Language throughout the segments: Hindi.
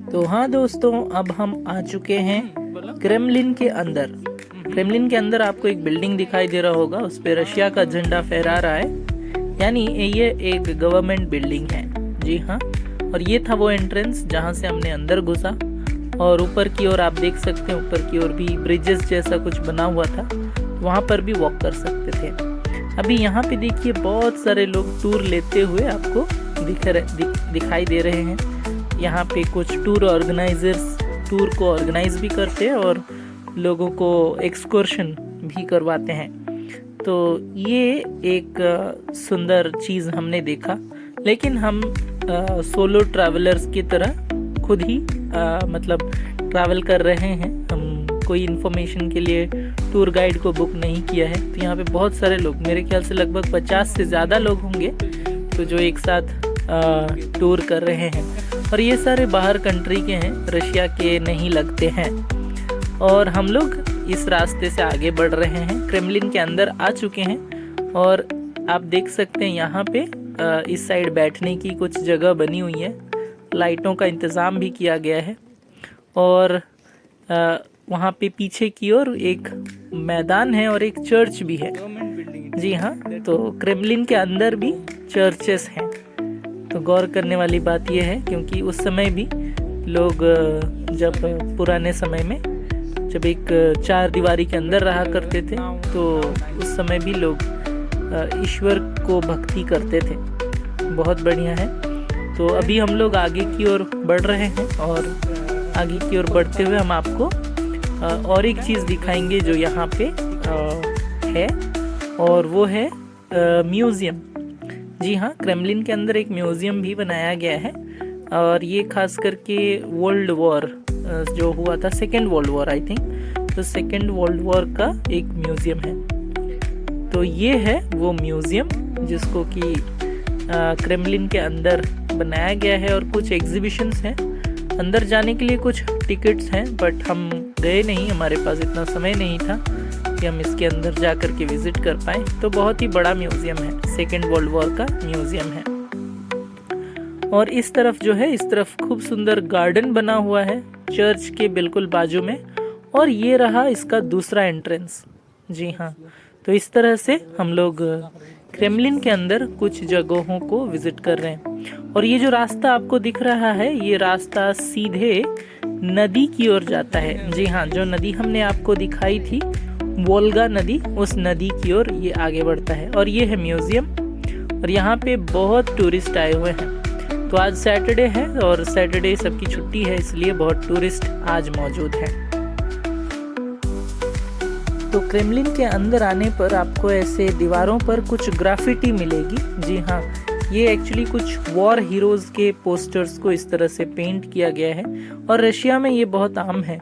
तो हाँ दोस्तों, अब हम आ चुके हैं क्रेमलिन के अंदर। क्रेमलिन के अंदर आपको एक बिल्डिंग दिखाई दे रहा होगा, उस पे रशिया का झंडा फहरा रहा है, यानी ये एक गवर्नमेंट बिल्डिंग है। जी हाँ, और ये था वो एंट्रेंस जहाँ से हमने अंदर घुसा। और ऊपर की ओर आप देख सकते हैं, ऊपर की ओर भी ब्रिजेस जैसा कुछ बना हुआ था, वहाँ पर भी वॉक कर सकते थे। अभी यहाँ पे देखिए बहुत सारे लोग टूर लेते हुए आपको दिखाई दे रहे हैं। यहाँ पे कुछ टूर ऑर्गेनाइजर्स टूर को ऑर्गेनाइज भी करते हैं और लोगों को एक्सकर्शन भी करवाते हैं। तो ये एक सुंदर चीज़ हमने देखा, लेकिन हम सोलो ट्रैवलर्स की तरह खुद ही मतलब ट्रैवल कर रहे हैं। हम कोई इन्फॉर्मेशन के लिए टूर गाइड को बुक नहीं किया है। तो यहाँ पे बहुत सारे लोग, मेरे ख्याल से लगभग 50 से ज़्यादा लोग होंगे, तो जो एक साथ टूर कर रहे हैं। और ये सारे बाहर कंट्री के हैं, रशिया के नहीं लगते हैं। और हम लोग इस रास्ते से आगे बढ़ रहे हैं, क्रेमलिन के अंदर आ चुके हैं। और आप देख सकते हैं यहाँ पे इस साइड बैठने की कुछ जगह बनी हुई है, लाइटों का इंतज़ाम भी किया गया है। और वहाँ पे पीछे की ओर एक मैदान है और एक चर्च भी है। जी हाँ, तो क्रेमलिन के अंदर भी चर्चेस हैं। तो गौर करने वाली बात यह है, क्योंकि उस समय भी लोग जब पुराने समय में जब एक चार दीवारी के अंदर रहा करते थे, तो उस समय भी लोग ईश्वर को भक्ति करते थे। बहुत बढ़िया है। तो अभी हम लोग आगे की ओर बढ़ रहे हैं, और आगे की ओर बढ़ते हुए हम आपको और एक चीज़ दिखाएंगे जो यहाँ पे है, और वो है म्यूज़ियम। जी हाँ, क्रेमलिन के अंदर एक म्यूज़ियम भी बनाया गया है, और ये खास करके वर्ल्ड वॉर जो हुआ था, second world war I think, तो सेकेंड वर्ल्ड वॉर का एक म्यूज़ियम है। तो ये है वो म्यूज़ियम जिसको कि क्रेमलिन के अंदर बनाया गया है, और कुछ एग्जीबिशंस हैं। अंदर जाने के लिए कुछ टिकट्स हैं, बट हम गए नहीं, हमारे पास इतना समय नहीं था कि हम इसके अंदर जा कर के विज़िट कर पाए। तो बहुत ही बड़ा म्यूज़ियम है, सेकेंड वर्ल्ड वॉर का म्यूज़ियम है। और इस तरफ जो है, इस तरफ खूब सुंदर गार्डन बना हुआ है चर्च के बिल्कुल बाजू में, और ये रहा इसका दूसरा एंट्रेंस। जी हाँ, तो इस तरह से हम लोग क्रेमलिन के अंदर कुछ जगहों को विजिट कर रहे हैं। और ये जो रास्ता आपको दिख रहा है, ये रास्ता सीधे नदी की ओर जाता है। जी हाँ, जो नदी हमने आपको दिखाई थी, वोल्गा नदी, उस नदी की ओर ये आगे बढ़ता है। और ये है म्यूज़ियम, और यहाँ पे बहुत टूरिस्ट आए हुए हैं। तो आज सैटरडे है, और सैटरडे सबकी छुट्टी है, इसलिए बहुत टूरिस्ट आज मौजूद हैं। तो क्रेमलिन के अंदर आने पर आपको ऐसे दीवारों पर कुछ ग्राफिटी मिलेगी। जी हाँ, ये एक्चुअली कुछ वॉर हीरोज़ के पोस्टर्स को इस तरह से पेंट किया गया है, और रशिया में ये बहुत आम है।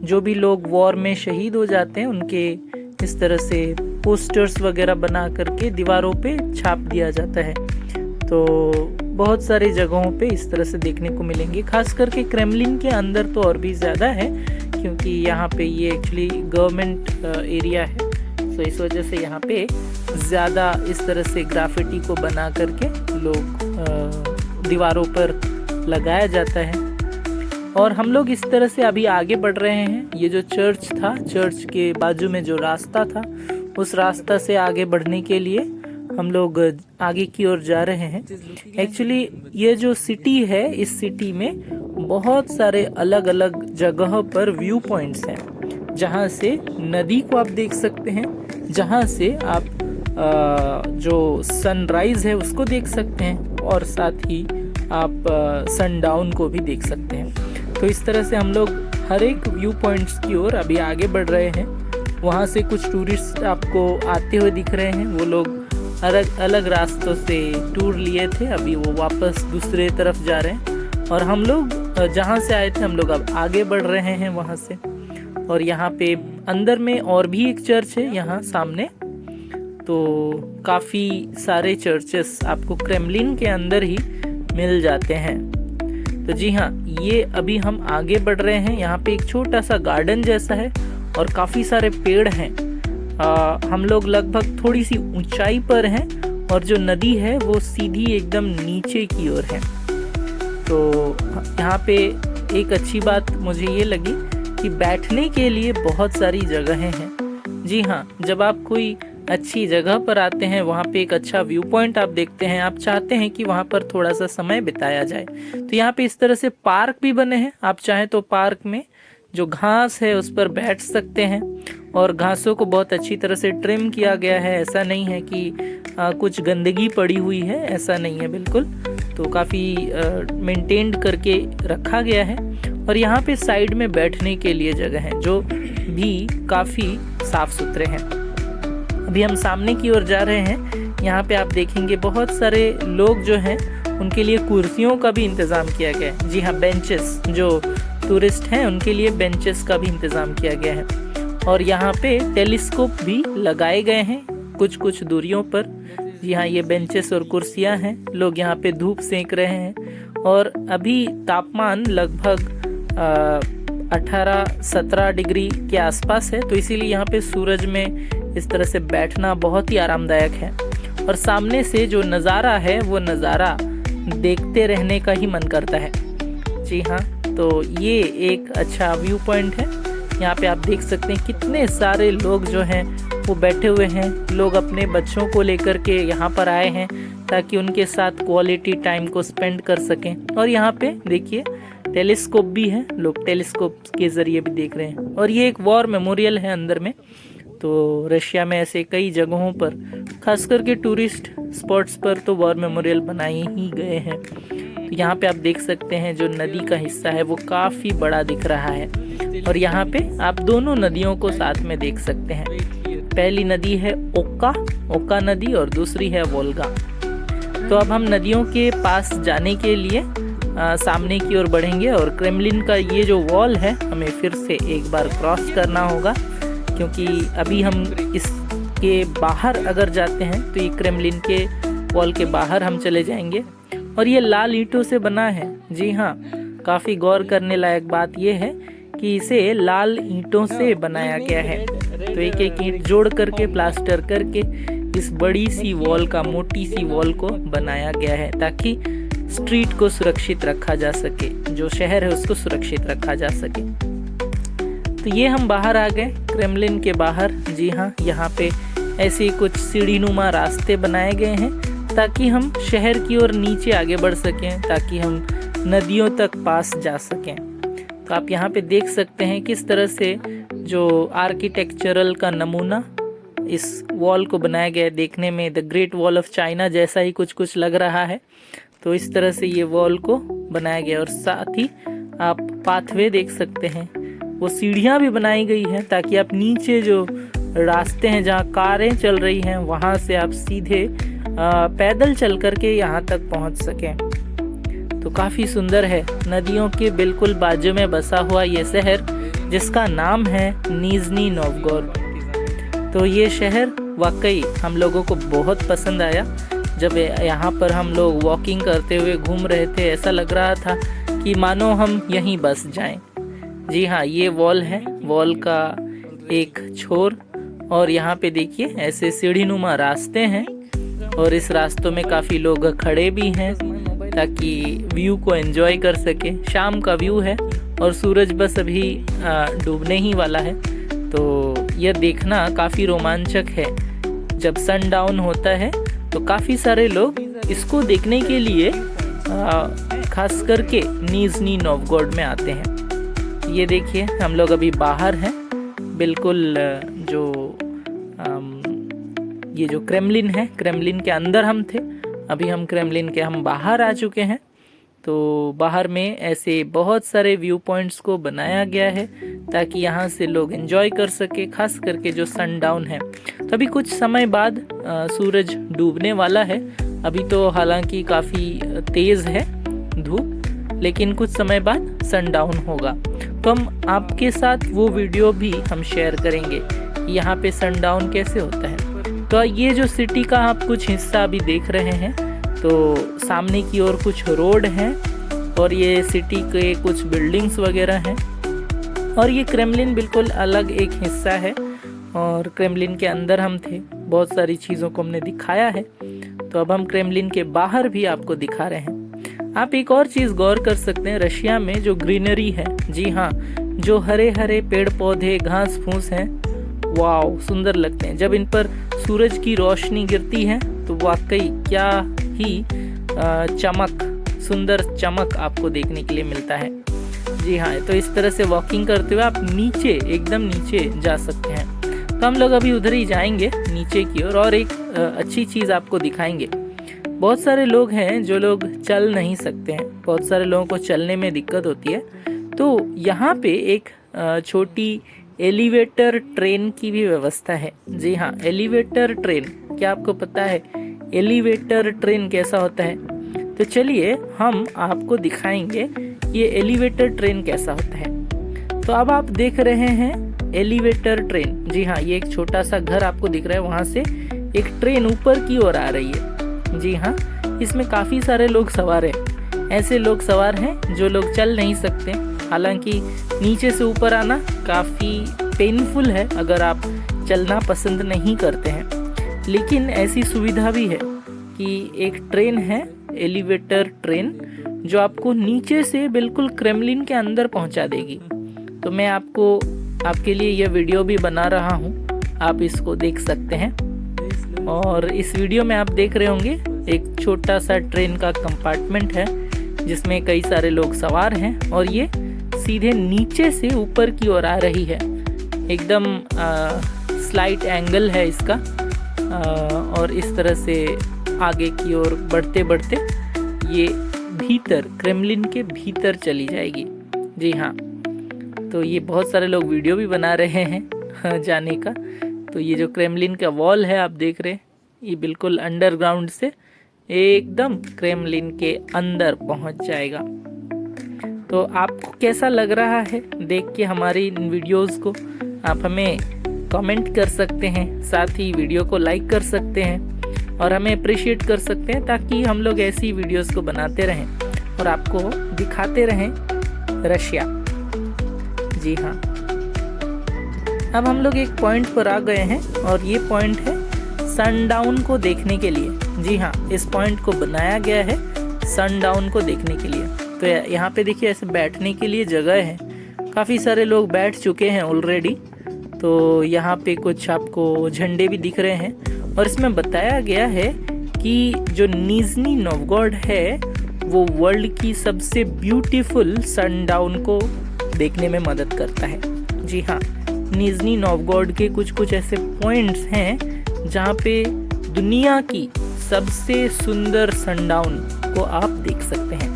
जो भी लोग वॉर में शहीद हो जाते हैं, उनके इस तरह से पोस्टर्स वगैरह बना करके दीवारों पे छाप दिया जाता है। तो बहुत सारी जगहों पे इस तरह से देखने को मिलेंगे, खास करके क्रेमलिन के अंदर तो और भी ज़्यादा है, क्योंकि यहाँ पे ये एक्चुअली गवर्नमेंट एरिया है। तो इस वजह से यहाँ पे ज़्यादा इस तरह से ग्राफिटी को बना करके लोग दीवारों पर लगाया जाता है। और हम लोग इस तरह से अभी आगे बढ़ रहे हैं। ये जो चर्च था, चर्च के बाजू में जो रास्ता था, उस रास्ता से आगे बढ़ने के लिए हम लोग आगे की ओर जा रहे हैं। एक्चुअली ये जो सिटी है, इस सिटी में बहुत सारे अलग अलग जगह पर व्यू पॉइंट्स हैं, जहाँ से नदी को आप देख सकते हैं, जहाँ से आप जो सनराइज है उसको देख सकते हैं, और साथ ही आप सनडाउन को भी देख सकते हैं। तो इस तरह से हम लोग हर एक व्यू पॉइंट्स की ओर अभी आगे बढ़ रहे हैं। वहाँ से कुछ टूरिस्ट आपको आते हुए दिख रहे हैं, वो लोग अलग अलग रास्तों से टूर लिए थे, अभी वो वापस दूसरे तरफ जा रहे हैं। और हम लोग जहाँ से आए थे, हम लोग अब आगे बढ़ रहे हैं वहाँ से। और यहाँ पे अंदर में और भी एक चर्च है यहाँ सामने। तो काफ़ी सारे चर्चेस आपको क्रेमलिन के अंदर ही मिल जाते हैं। तो जी हाँ, ये अभी हम आगे बढ़ रहे हैं। यहाँ पे एक छोटा सा गार्डन जैसा है, और काफ़ी सारे पेड़ हैं। हम लोग लगभग थोड़ी सी ऊंचाई पर हैं, और जो नदी है वो सीधी एकदम नीचे की ओर है। तो यहाँ पे एक अच्छी बात मुझे ये लगी कि बैठने के लिए बहुत सारी जगहें हैं। जी हाँ, जब आप कोई अच्छी जगह पर आते हैं, वहाँ पे एक अच्छा व्यू पॉइंट आप देखते हैं, आप चाहते हैं कि वहाँ पर थोड़ा सा समय बिताया जाए, तो यहाँ पे इस तरह से पार्क भी बने हैं। आप चाहें तो पार्क में जो घास है उस पर बैठ सकते हैं, और घासों को बहुत अच्छी तरह से ट्रिम किया गया है। ऐसा नहीं है कि कुछ गंदगी पड़ी हुई है, ऐसा नहीं है बिल्कुल। तो काफ़ी मेंटेन्ड करके रखा गया है। और यहाँ पे साइड में बैठने के लिए जगह है जो भी काफ़ी साफ सुथरे हैं। अभी हम सामने की ओर जा रहे हैं। यहाँ पे आप देखेंगे बहुत सारे लोग जो हैं उनके लिए कुर्सियों का भी इंतज़ाम किया गया है। जी हाँ, बेंचेस, जो टूरिस्ट हैं उनके लिए बेंचेस का भी इंतज़ाम किया गया है। और यहाँ पे टेलीस्कोप भी लगाए गए हैं कुछ कुछ दूरियों पर। जी हाँ, ये बेंचेस और कुर्सियाँ हैं। लोग यहाँ पे धूप सेंक रहे हैं और अभी तापमान लगभग 18-17 डिग्री के आसपास है, तो इसीलिए यहाँ पे सूरज में इस तरह से बैठना बहुत ही आरामदायक है। और सामने से जो नज़ारा है वो नज़ारा देखते रहने का ही मन करता है। जी हाँ, तो ये एक अच्छा व्यू पॉइंट है। यहाँ पे आप देख सकते हैं कितने सारे लोग जो हैं वो बैठे हुए हैं। लोग अपने बच्चों को लेकर के यहाँ पर आए हैं ताकि उनके साथ क्वालिटी टाइम को स्पेंड कर सकें। और यहाँ पे देखिए टेलीस्कोप भी है, लोग टेलीस्कोप के ज़रिए भी देख रहे हैं। और ये एक वॉर मेमोरियल है अंदर में। तो रशिया में ऐसे कई जगहों पर, खास करके टूरिस्ट स्पॉट्स पर, तो वॉर मेमोरियल बनाए ही गए हैं। तो यहाँ पे आप देख सकते हैं जो नदी का हिस्सा है वो काफ़ी बड़ा दिख रहा है। और यहाँ पे आप दोनों नदियों को साथ में देख सकते हैं। पहली नदी है ओका नदी, और दूसरी है वोल्गा। तो अब हम नदियों के पास जाने के लिए सामने की ओर बढ़ेंगे। और क्रेमलिन का ये जो वॉल है हमें फिर से एक बार क्रॉस करना होगा, क्योंकि अभी हम इसके बाहर अगर जाते हैं तो ये क्रेमलिन के वॉल के बाहर हम चले जाएंगे। और ये लाल ईंटों से बना है। जी हाँ, काफ़ी गौर करने लायक बात ये है कि इसे लाल ईंटों से बनाया गया है। तो एक एक ईंट जोड़ करके, प्लास्टर करके इस बड़ी सी वॉल का, मोटी सी वॉल को बनाया गया है ताकि स्ट्रीट को सुरक्षित रखा जा सके, जो शहर है उसको सुरक्षित रखा जा सके। तो ये हम बाहर आ गए, क्रेमलिन के बाहर। जी हाँ, यहाँ पे ऐसे कुछ सीढ़ीनुमा रास्ते बनाए गए हैं ताकि हम शहर की ओर नीचे आगे बढ़ सकें, ताकि हम नदियों तक पास जा सकें। तो आप यहाँ पे देख सकते हैं किस तरह से जो आर्किटेक्चरल का नमूना इस वॉल को बनाया गया है। देखने में the great wall of China जैसा ही कुछ कुछ लग रहा है। तो इस तरह से ये वॉल को बनाया गया। और साथ ही आप पाथवे देख सकते हैं, वो सीढ़ियाँ भी बनाई गई हैं ताकि आप नीचे जो रास्ते हैं जहाँ कारें चल रही हैं वहाँ से आप सीधे पैदल चल करके यहाँ तक पहुँच सकें। तो काफ़ी सुंदर है। नदियों के बिल्कुल बाजू में बसा हुआ ये शहर, जिसका नाम है निजनी नोवगोरोड। तो ये शहर वाकई हम लोगों को बहुत पसंद आया। जब यहाँ पर हम लोग वॉकिंग करते हुए घूम रहे थे, ऐसा लग रहा था कि मानो हम यहीं बस जाएं। जी हाँ, ये वॉल है, वॉल का एक छोर। और यहाँ पे देखिए ऐसे सीढ़ीनुमा रास्ते हैं, और इस रास्तों में काफ़ी लोग खड़े भी हैं ताकि व्यू को एंजॉय कर सके। शाम का व्यू है और सूरज बस अभी डूबने ही वाला है। तो यह देखना काफ़ी रोमांचक है। जब सनडाउन होता है तो काफ़ी सारे लोग इसको देखने के लिए खास करके निजनी नोवगोरोड में आते हैं। ये देखिए हम लोग अभी बाहर हैं, बिल्कुल ये जो क्रेमलिन है, क्रेमलिन के अंदर हम थे, अभी हम क्रेमलिन के बाहर आ चुके हैं। तो बाहर में ऐसे बहुत सारे व्यू पॉइंट्स को बनाया गया है ताकि यहाँ से लोग एंजॉय कर सके, खास करके जो सनडाउन है। तो अभी कुछ समय बाद सूरज डूबने वाला है। अभी तो हालांकि काफ़ी तेज़ है धूप, लेकिन कुछ समय बाद सनडाउन होगा। तो हम आपके साथ वो वीडियो भी हम शेयर करेंगे कि यहाँ पे सनडाउन कैसे होता है। तो ये जो सिटी का आप कुछ हिस्सा अभी देख रहे हैं, तो सामने की ओर कुछ रोड हैं और ये सिटी के कुछ बिल्डिंग्स वगैरह हैं। और ये क्रेमलिन बिल्कुल अलग एक हिस्सा है, और क्रेमलिन के अंदर हम थे, बहुत सारी चीज़ों को हमने दिखाया है। तो अब हम क्रेमलिन के बाहर भी आपको दिखा रहे हैं। आप एक और चीज़ गौर कर सकते हैं, रशिया में जो ग्रीनरी है, जी हाँ, जो हरे हरे पेड़ पौधे घास फूस हैं, वाव सुंदर लगते हैं। जब इन पर सूरज की रोशनी गिरती है तो वाकई क्या ही चमक, सुंदर चमक आपको देखने के लिए मिलता है। जी हाँ, तो इस तरह से वॉकिंग करते हुए आप नीचे, एकदम नीचे जा सकते हैं। तो हम लोग अभी उधर ही जाएंगे नीचे की ओर और एक अच्छी चीज़ आपको दिखाएंगे। बहुत सारे लोग हैं जो लोग चल नहीं सकते हैं, बहुत सारे लोगों को चलने में दिक्कत होती है। तो यहाँ पे एक छोटी एलिवेटर ट्रेन की भी व्यवस्था है। जी हाँ, एलिवेटर ट्रेन, क्या आपको पता है एलिवेटर ट्रेन कैसा होता है? तो चलिए हम आपको दिखाएंगे ये एलिवेटर ट्रेन कैसा होता है। तो अब आप देख रहे हैं एलिवेटर ट्रेन। जी हाँ, ये एक छोटा सा घर आपको दिख रहा है, वहाँ से एक ट्रेन ऊपर की ओर आ रही है। जी हाँ, इसमें काफ़ी सारे लोग सवार हैं। ऐसे लोग सवार हैं जो लोग चल नहीं सकते। हालांकि नीचे से ऊपर आना काफ़ी पेनफुल है अगर आप चलना पसंद नहीं करते हैं, लेकिन ऐसी सुविधा भी है कि एक ट्रेन है, एलिवेटर ट्रेन, जो आपको नीचे से बिल्कुल क्रेमलिन के अंदर पहुंचा देगी। तो मैं आपके लिए यह वीडियो भी बना रहा हूं, आप इसको देख सकते हैं। और इस वीडियो में आप देख रहे होंगे एक छोटा सा ट्रेन का कंपार्टमेंट है जिसमें कई सारे लोग सवार हैं और ये सीधे नीचे से ऊपर की ओर आ रही है। एकदम स्लाइट एंगल है इसका, और इस तरह से आगे की ओर बढ़ते बढ़ते ये भीतर, क्रेमलिन के भीतर चली जाएगी। जी हाँ, तो ये बहुत सारे लोग वीडियो भी बना रहे हैं जाने का। तो ये जो क्रेमलिन का वॉल है आप देख रहे हैं, ये बिल्कुल अंडरग्राउंड से एकदम क्रेमलिन के अंदर पहुंच जाएगा। तो आपको कैसा लग रहा है देख के हमारी इन वीडियोस को? आप हमें कमेंट कर सकते हैं, साथ ही वीडियो को लाइक कर सकते हैं और हमें अप्रिशिएट कर सकते हैं, ताकि हम लोग ऐसी वीडियोस को बनाते रहें और आपको दिखाते रहें रशिया। जी हाँ, अब हम लोग एक पॉइंट पर आ गए हैं और ये पॉइंट है सनडाउन को देखने के लिए। जी हाँ, इस पॉइंट को बनाया गया है सनडाउन को देखने के लिए। तो यहाँ पे देखिए ऐसे बैठने के लिए जगह है, काफ़ी सारे लोग बैठ चुके हैं ऑलरेडी। तो यहाँ पे कुछ आपको झंडे भी दिख रहे हैं और इसमें बताया गया है कि जो निजनी नोवगोरोड है वो वर्ल्ड की सबसे ब्यूटीफुल सनडाउन को देखने में मदद करता है। जी हाँ, निजनी नोवगोरोड के कुछ ऐसे पॉइंट्स हैं जहाँ पे दुनिया की सबसे सुंदर सनडाउन को आप देख सकते हैं।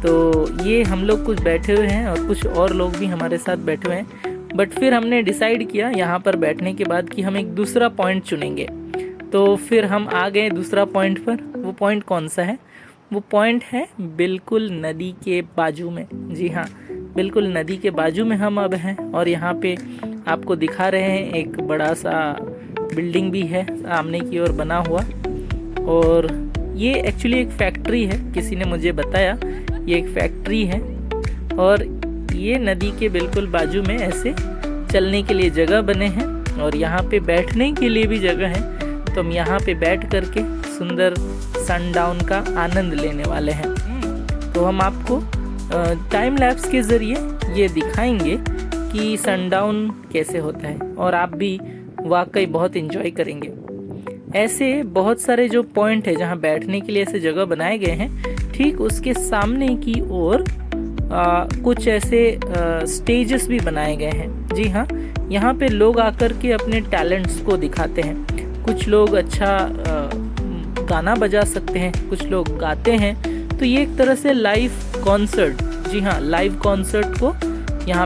तो ये हम लोग कुछ बैठे हुए हैं और कुछ और लोग भी हमारे साथ बैठे हुए हैं, बट फिर हमने डिसाइड किया यहाँ पर बैठने के बाद कि हम एक दूसरा पॉइंट चुनेंगे। तो फिर हम आ गए दूसरा पॉइंट पर। वो पॉइंट कौन सा है? वो पॉइंट है बिल्कुल नदी के बाजू में। जी हाँ, बिल्कुल नदी के बाजू में हम अब हैं और यहाँ पे आपको दिखा रहे हैं एक बड़ा सा बिल्डिंग भी है सामने की ओर बना हुआ। और ये एक्चुअली एक फैक्ट्री है, किसी ने मुझे बताया ये एक फैक्ट्री है और ये नदी के बिल्कुल बाजू में ऐसे चलने के लिए जगह बने हैं और यहाँ पे बैठने के लिए भी जगह है। तो हम यहाँ पे बैठ करके सुंदर सनडाउन का आनंद लेने वाले हैं। तो हम आपको टाइम लैप्स के ज़रिए ये दिखाएंगे कि सनडाउन कैसे होता है और आप भी वाकई बहुत एंजॉय करेंगे। ऐसे बहुत सारे जो पॉइंट है जहाँ बैठने के लिए ऐसे जगह बनाए गए हैं, ठीक उसके सामने की ओर कुछ ऐसे स्टेजेस भी बनाए गए हैं। जी हाँ, यहाँ पे लोग आकर के अपने टैलेंट्स को दिखाते हैं। कुछ लोग अच्छा गाना बजा सकते हैं, कुछ लोग गाते हैं। तो ये एक तरह से लाइव कॉन्सर्ट, जी हाँ, लाइव कॉन्सर्ट को यहाँ